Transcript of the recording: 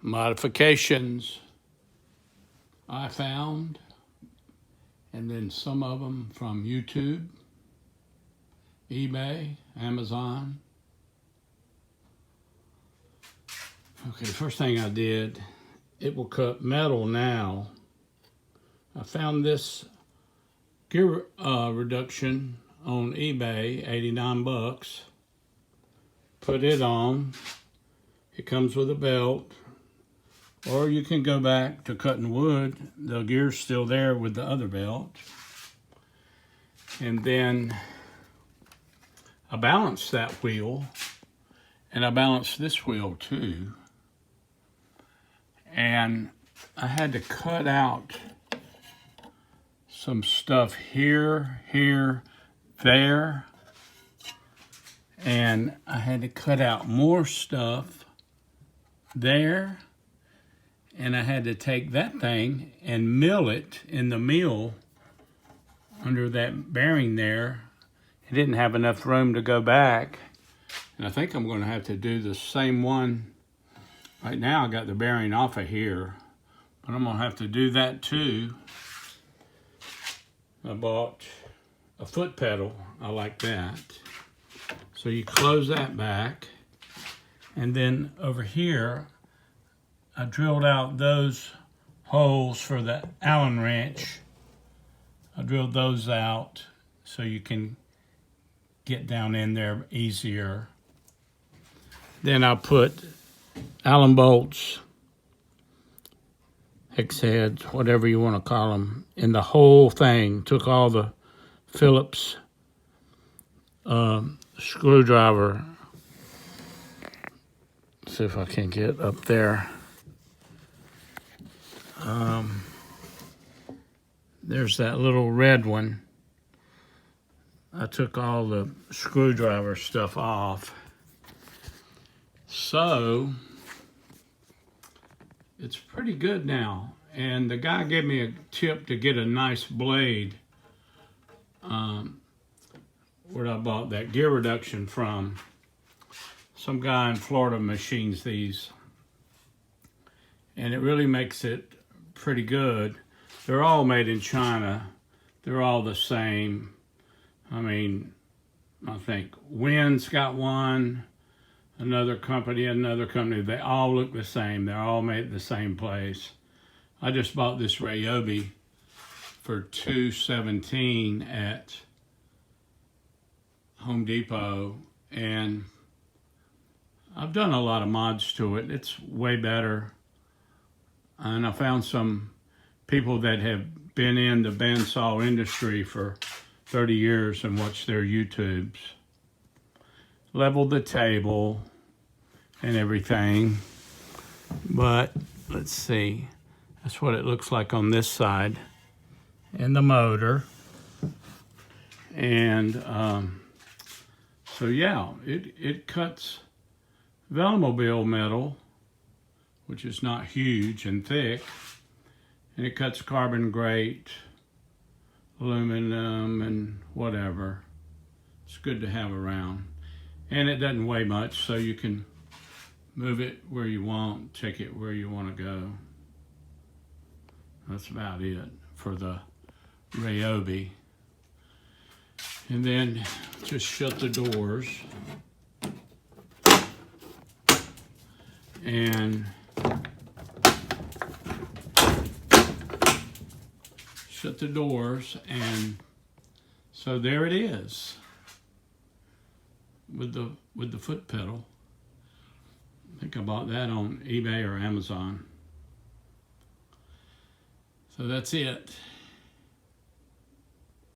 modifications I found, and then some of them from YouTube, eBay, Amazon. Okay, the first thing I did, it will cut metal now. I found this gear reduction on eBay, 89 bucks. Put it on. It comes with a belt. Or you can go back to cutting wood. The gear's still there with the other belt. And then I balanced that wheel. And I balanced this wheel too. And I had to cut out some stuff here, there. And I had to cut out more stuff there. And I had to take that thing and mill it in the mill under that bearing there. It didn't have enough room to go back. And I think I'm going to have to do the same one. Right now I got the bearing off of here, but I'm going to have to do that too. I bought a foot pedal. I like that. So you close that back. And then over here, I drilled out those holes for the Allen wrench. I drilled those out so you can get down in there easier. Then I put Allen bolts, hex heads, whatever you want to call them, in the whole thing. Took all the Phillips screwdriver. See if I can get up there. There's that little red one. I took all the screwdriver stuff off. So it's pretty good now. And the guy gave me a tip to get a nice blade. Where I bought that gear reduction from. Some guy in Florida machines these. And it really makes it pretty good. They're all made in China. They're all the same. I mean, I think Wynn's got one, another company. They all look the same. They're all made at the same place. I just bought this Ryobi for $217 at Home Depot, and I've done a lot of mods to it. It's way better. And I found some people that have been in the bandsaw industry for 30 years and watched their YouTubes. Leveled the table and everything. But let's see. That's what it looks like on this side. And the motor. And so yeah, it cuts Velomobile metal, which is not huge and thick, and it cuts carbon grate, aluminum, and whatever. It's good to have around. And it doesn't weigh much, so you can move it where you want, take it where you want to go. That's about it for the Ryobi. And then just shut the doors. And shut the doors, and so there it is with the foot pedal. I think I bought that on eBay or Amazon. So that's it.